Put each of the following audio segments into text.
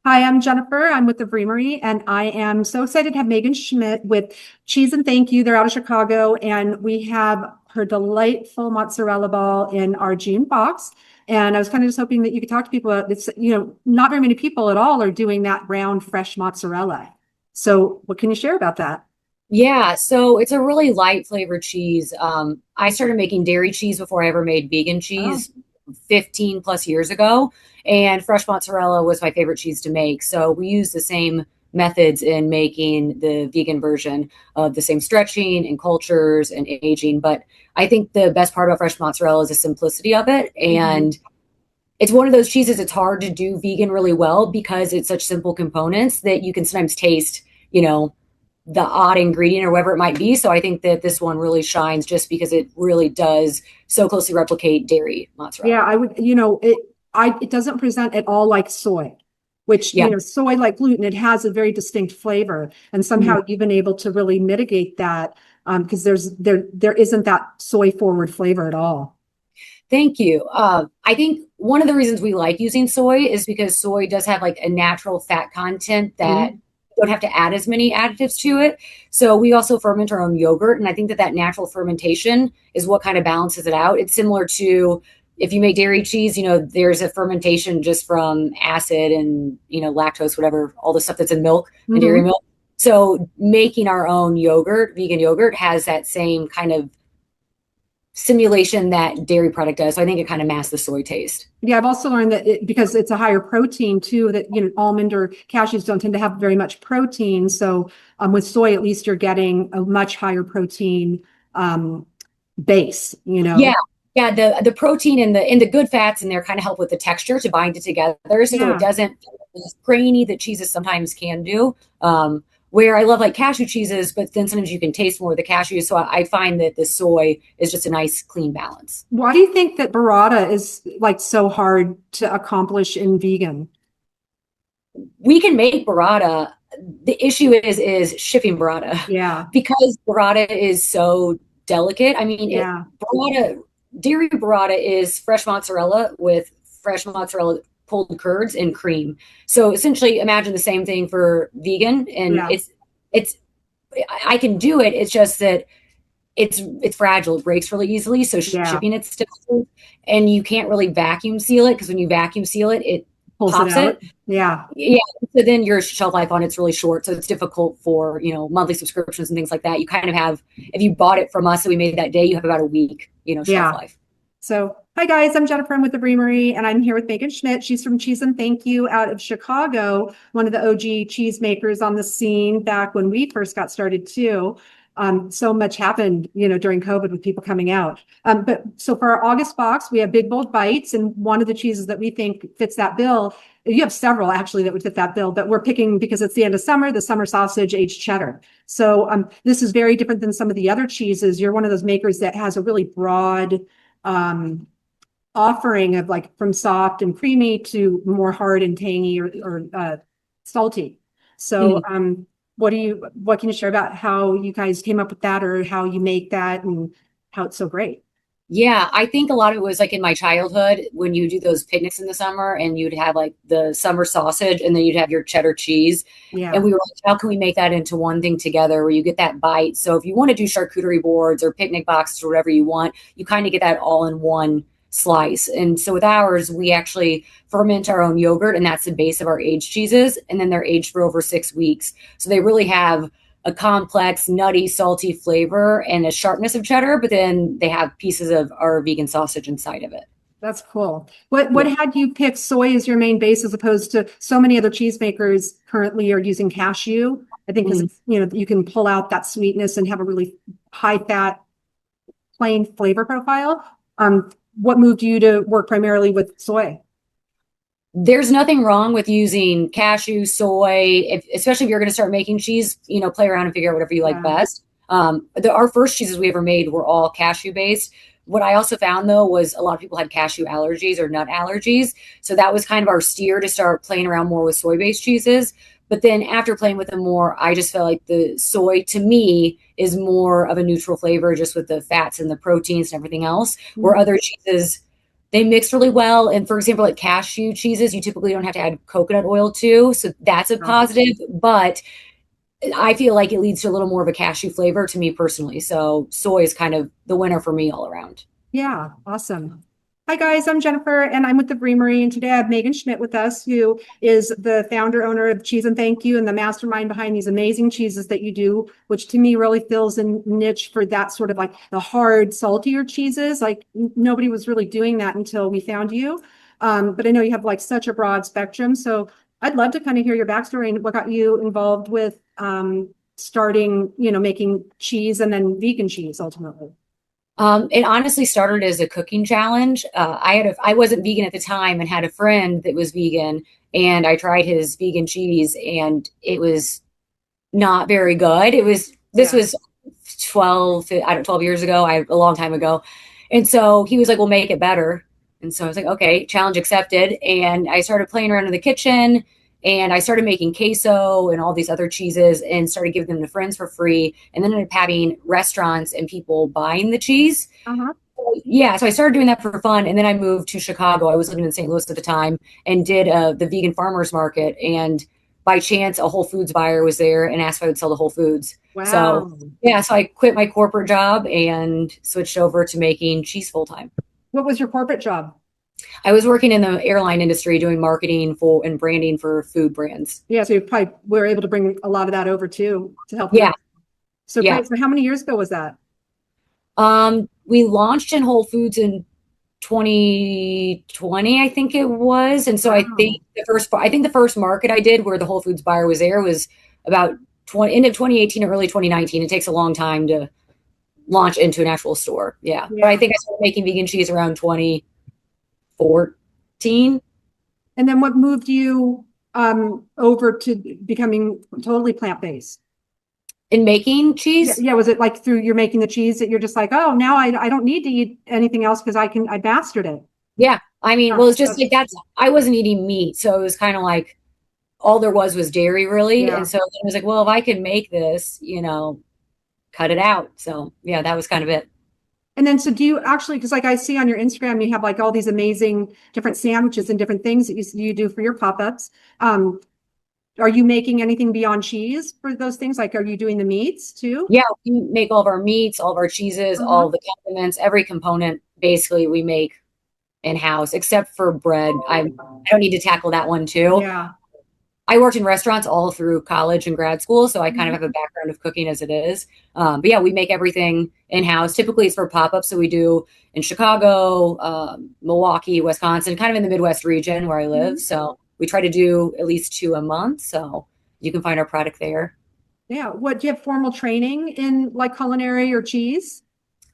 Hi, I'm Jennifer. I'm with the Vreamery, and I am so excited to have Megan Schmidt with Cheese and Thank You. They're out of Chicago, and we have her delightful mozzarella ball in our June box. And I was kind of just hoping that you could talk to people about this. Not very many people at all are doing that round, fresh mozzarella. So, what can you share about that? Yeah, so it's a really light flavored cheese. I started making dairy cheese before I ever made vegan Oh, cheese 15 plus years ago, and fresh mozzarella was my favorite cheese to make. So we use the same methods in making the vegan version of the same stretching and cultures and aging. But I think the best part about fresh mozzarella is the simplicity of it. mhm. And it's one of those cheeses it's hard to do vegan really well because it's such simple components that you can sometimes taste, you know, the odd ingredient or whatever it might be. So I think that this one really shines just because it really does so closely replicate dairy Yeah, mozzarella. I would, it doesn't present at all like soy, which, Yeah. soy like gluten, it has a very distinct flavor. And Mhm. somehow you've been able to really mitigate that because there isn't that soy forward flavor at all. Thank you. I think one of the reasons we like using soy is because soy does have like a natural fat content that Mhm. you don't have to add as many additives to it. So we also ferment our own yogurt, and I think that that natural fermentation is what kind of balances it out. It's similar to if you make dairy cheese, there's a fermentation just from acid and lactose, whatever, all the stuff that's in milk and dairy Mhm. milk. So making our own yogurt, vegan yogurt, has that same kind of simulation that dairy product does. So I think it kind of masks the soy taste. Yeah, I've also learned that because it's a higher protein too, that almond or cashews don't tend to have very much protein. So with soy, at least you're getting a much higher protein um, base, Yeah. Yeah, the protein and the good fats in there kind of help with the texture to bind it together, so it Yeah. doesn't feel as grainy that cheeses sometimes can do. Where I love like cashew cheeses, but then sometimes you can taste more of the cashews. So I find that the soy is just a nice clean balance. Why do you think that burrata is like so hard to accomplish in vegan? We can make burrata. The issue is shipping burrata Yeah, because burrata is so delicate. I mean, yeah. burrata, dairy burrata is fresh mozzarella with fresh mozzarella pulled curds and cream. So essentially, imagine the same thing for vegan, and Yeah, it's I can do it. It's just that it's fragile. It breaks really easily. So yeah. shipping it's difficult, and you can't really vacuum seal it because when you vacuum seal it, it Pulls it pops it. out. Yeah. Yeah, so then your shelf life on it's really short, so it's difficult for monthly subscriptions and things like that. You kind of have, if you bought it from us and we made it that day, you have about a week, shelf Yeah. life. So, hi guys, I'm Jennifer. I'm with the Bremery, and I'm here with Megan Schmidt. She's from Cheese and Thank You out of Chicago, one of the OG cheese makers on the scene back when we first got started too. So much happened, during COVID with people coming out. But so for our August box, we have Big Bold Bites, and one of the cheeses that we think fits that bill. You have several actually that would fit that bill, but we're picking because it's the end of summer, the summer sausage aged cheddar. So this is very different than some of the other cheeses. You're one of those makers that has a really broad um, offering of like from soft and creamy to more hard and tangy or salty. So, Mhm. what can you share about how you guys came up with that or how you make that and how it's so great? Yeah, I think a lot of it was like in my childhood when you do those picnics in the summer and you'd have like the summer sausage and then you'd have your cheddar cheese. And Yeah. we were like, how can we make that into one thing together where you get that bite? So if you want to do charcuterie boards or picnic boxes or whatever you want, you kind of get that all in one slice. And so with ours, we actually ferment our own yogurt, and that's the base of our aged cheeses. And then they're aged for over 6 weeks. So they really have a complex, nutty, salty flavor and a sharpness of cheddar, but then they have pieces of our vegan sausage inside of it. That's cool. What Yeah. had you pick soy as your main base as opposed to so many other cheesemakers currently are using cashew? I think because Mhm. it's, you can pull out that sweetness and have a really high fat, plain flavor profile. What moved you to work primarily with soy? There's nothing wrong with using cashew, soy, especially if you're going to start making cheese, play around and figure out whatever you like Yeah. best. Our first cheeses we ever made were all cashew based. What I also found though was a lot of people had cashew allergies or nut allergies. So that was kind of our steer to start playing around more with soy based cheeses. But then after playing with them more, I just felt like the soy to me is more of a neutral flavor just with the fats and the proteins and everything else, where Mhm. other cheeses They mix really well. And for example, like cashew cheeses, you typically don't have to add coconut oil to. So that's a positive. But I feel like it leads to a little more of a cashew flavor to me personally. So soy is kind of the winner for me all around. Yeah, awesome. Hi guys, I'm Jennifer and I'm with the Bremery, and today I have Megan Schmidt with us, who is the founder owner of Cheese and Thank You and the mastermind behind these amazing cheeses that you do, which to me really fills a niche for that sort of like the hard, saltier cheeses. Like nobody was really doing that until we found you. But I know you have like such a broad spectrum. So I'd love to kind of hear your backstory and what got you involved with starting, making cheese and then vegan cheese ultimately. It honestly started as a cooking challenge. I wasn't vegan at the time and had a friend that was vegan, and I tried his vegan cheese, and it was not very good. This Yeah. was 12 years ago, a long time ago. And so he was like, "We'll make it better." And so I was like, "Okay, challenge accepted." And I started playing around in the kitchen, and I started making queso and all these other cheeses and started giving them to friends for free. And then ended up having restaurants and people buying the cheese. Uh-huh. Yeah, so I started doing that for fun, and then I moved to Chicago. I was living in St. Louis at the time, and did the vegan farmers market. And by chance, a Whole Foods buyer was there and asked if I would sell to Whole Foods. So Wow. yeah, so I quit my corporate job and switched over to making cheese full time. What was your corporate job? I was working in the airline industry doing marketing for and branding for food brands. Yeah, so you probably were able to bring a lot of that over too to help you. Yeah, So yeah. great. So how many years ago was that? We launched in Whole Foods in 2020, I think it was. And so Wow. I think the first market I did where the Whole Foods buyer was there was about end of 2018 or early 2019. It takes a long time to launch into an actual store. Yeah. But I Yeah. think I started making vegan cheese around 2014. And then what moved you over to becoming totally plant-based? In making Yeah, cheese. yeah. Was it like through you're making the cheese that you're just like, oh, now I don't need to eat anything else because I mastered it. Yeah. I mean, Yeah, well, it's just like that's I wasn't eating meat. So it was kind of like all there was dairy really. yeah. And so I was like, well, if I can make this, cut it out. So yeah, that was kind of it. And then so do you actually, because like I see on your Instagram, you have like all these amazing different sandwiches and different things that you do for your pop-ups. Um, Are you making anything beyond cheese for those things? Like, are you doing the meats too? Yeah, we make all of our meats, all of our cheeses, Uh-huh. all the condiments, every component basically we make in house, except for bread. I don't need to tackle that one too. Yeah. I worked in restaurants all through college and grad school, so I kind of Mhm. have a background of cooking as it is. But yeah, we make everything in house. Typically, it's for pop ups, so we do in Chicago, Milwaukee, Wisconsin, kind of in the Midwest region where I live. Mhm. So we try to do at least two a month. So you can find our product there. Yeah. What do you have formal training in like culinary or cheese?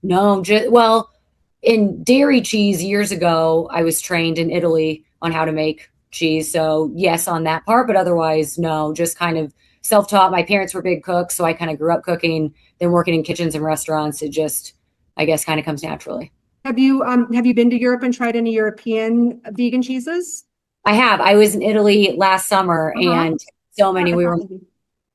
No, just well, in dairy cheese years ago, I was trained in Italy on how to make cheese. So yes, on that part, but otherwise, no, just kind of self-taught. My parents were big cooks, so I kind of grew up cooking, then working in kitchens and restaurants. It just, I guess, kind of comes naturally. Have you been to Europe and tried any European vegan cheeses? I have. I was in Italy last summer Uh-huh. and so Yeah, many. I thought maybe.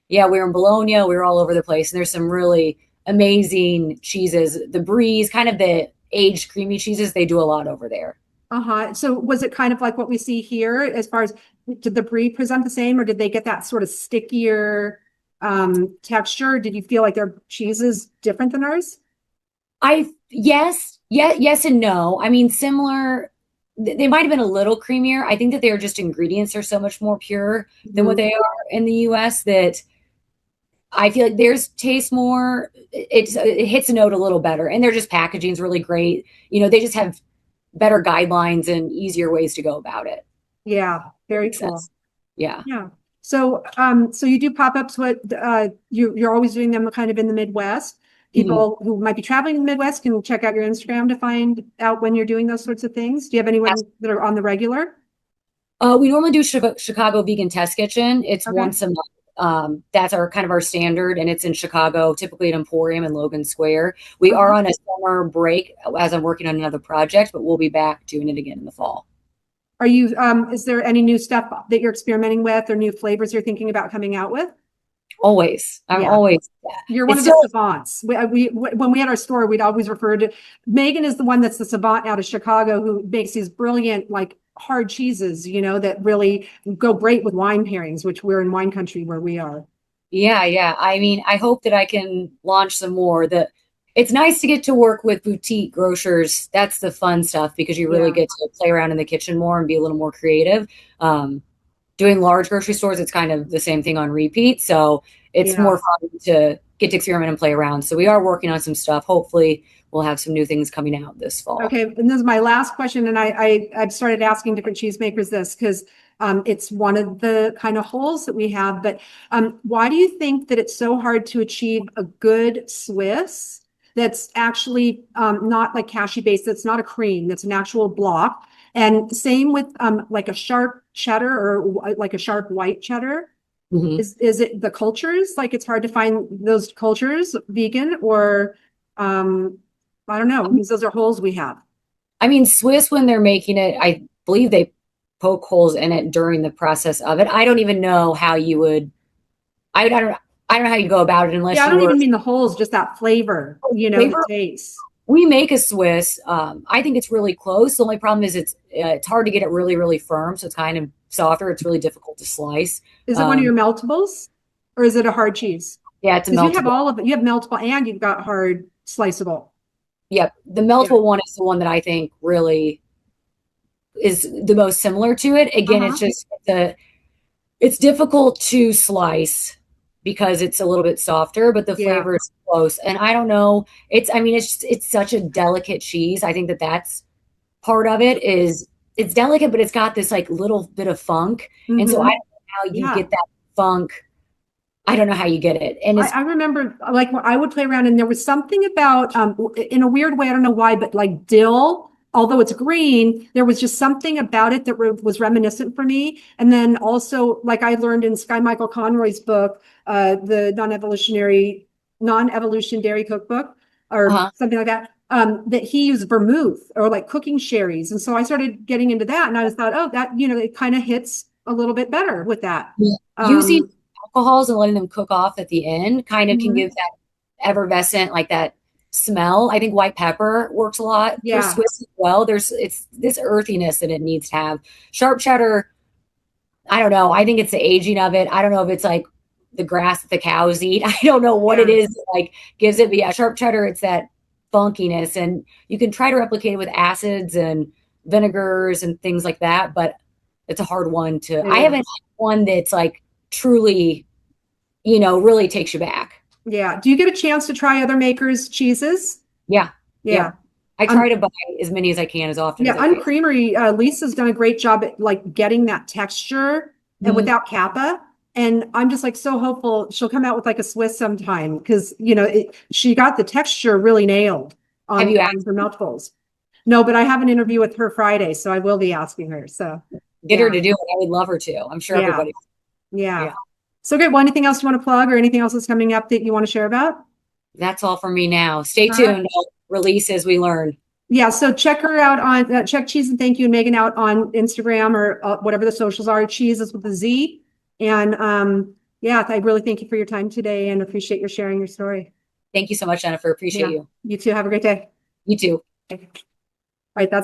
Yeah, we were in Bologna. We were all over the place. And there's some really amazing cheeses. The Bries, kind of the aged creamy cheeses, they do a lot over there. Uh-huh. So was it kind of like what we see here as far as did the brie present the same, or did they get that sort of stickier texture? Did you feel like their cheese is different than ours? Yes and no. I mean, similar. They might have been a little creamier. I think that their just ingredients are so much more pure than what Mhm. they are in the US that I feel like theirs tastes more. It hits a note a little better, and their just packaging is really great. They just have better guidelines and easier ways to go about it. Yeah, That very makes cool. sense. Yeah. Yeah. So you do pop-ups, what you're always doing them kind of in the Midwest. Mhm. People who might be traveling in the Midwest can check out your Instagram to find out when you're doing those sorts of things. Do you have anyone that are on the regular? We normally do Chicago Vegan Test Kitchen. It's Okay. once a month. That's our kind of our standard, and it's in Chicago, typically at Emporium and Logan Square. We are Uh-huh. on a summer break as I'm working on another project, but we'll be back doing it again in the fall. Is there any new stuff that you're experimenting with or new flavors you're thinking about coming out with? Always. I'm Yeah. always. You're one It's of the still, savants. When we had our store, we'd always refer to Megan is the one that's the savant out of Chicago who makes these brilliant, like hard cheeses, that really go great with wine pairings, which we're in wine country where we are. yeah. I mean, I hope that I can launch some more. It's nice to get to work with boutique grocers. That's the fun stuff because you really Yeah. get to play around in the kitchen more and be a little more creative. Doing large grocery stores, it's kind of the same thing on repeat. So it's Yeah. more fun to get to experiment and play around. So we are working on some stuff. Hopefully, we'll have some new things coming out this fall. Okay, and this is my last question, and I've started asking different cheesemakers this because it's one of the kind of holes that we have. But why do you think that it's so hard to achieve a good Swiss that's actually not like cashew based, that's not a cream, that's an actual block? And same with like a sharp cheddar or like a sharp white cheddar. Mhm. Is it the cultures? Like it's hard to find those cultures vegan or I don't know, because those are holes we have. I mean, Swiss, when they're making it, I believe they poke holes in it during the process of it. I don't even know how you would, I don't know how you go about it unless Yeah, I you don't were even mean the holes, just that flavor, the flavor. taste. We make a Swiss. I think it's really close. The only problem is it's hard to get it really, really firm. So it's kind of softer. It's really difficult to slice. Is it one of Um, your meltables or is it a hard cheese? yeah, it's a Because you have meltable. all of it. You have meltable and you've got hard sliceable. Yep. The Yeah. meltable one is the one that I think really is the most similar to it. Again, Uh-huh. it's difficult to slice because it's a little bit softer, but the Yeah. flavor is close. And I don't know, I mean, it's such a delicate cheese. I think that that's part of it is it's delicate, but it's got this like little bit of funk. And so I Hmm. don't know how you Yeah. get that funk. I don't know how you get it. And I remember like when I would play around and there was something about in a weird way, I don't know why, but like dill, although it's green, there was just something about it that was reminiscent for me. And then also like I learned in Sky Michael Conroy's book, the non-evolution dairy cookbook or uh something like that. That he used vermouth or like cooking sherries. And so I started getting into that and I just thought, oh, that, it kind of hits a little bit better with that. using Um, alcohols and letting them cook off at the end kind of can mhm. give that effervescent, like that smell. I think white pepper works a lot for Yeah. Swiss as well. It's this earthiness that it needs to have. Sharp cheddar, I don't know. I think it's the aging of it. I don't know if it's like the grass that the cows eat. I don't know what it Yeah. is that like gives it. But yeah, sharp cheddar, it's that funkiness. And you can try to replicate it with acids and vinegars and things like that, but it's a hard one to It I haven't is. had one that's like truly, really takes you back. Yeah. Do you get a chance to try other makers' cheeses? Yeah. Yeah. Yep. I try Um, to buy as many as I can as often yeah, as I can. Uncreamery, Lisa's done a great job at like getting that texture and Mhm. without kappa. And I'm just like so hopeful she'll come out with like a Swiss sometime because she got the texture really nailed Have you on asked? her meltables. No, but I have an interview with her Friday, so I will be asking her. So Get her yeah, to do it. I would love her to. I'm sure yeah, everybody. yeah. Yeah. So good. Well, anything else you want to plug or anything else that's coming up that you want to share about? That's all for me now. Stay All right. tuned. I'll release as we learn. Yeah, so check her out on check Cheese and Thank You and Megan out on Instagram or whatever the socials are. Cheese is with a Z. And yeah, I really thank you for your time today and appreciate your sharing your story. Thank you so much, Jennifer. Appreciate Yeah, you. you too. Have a great day. You too. Okay. All right, that's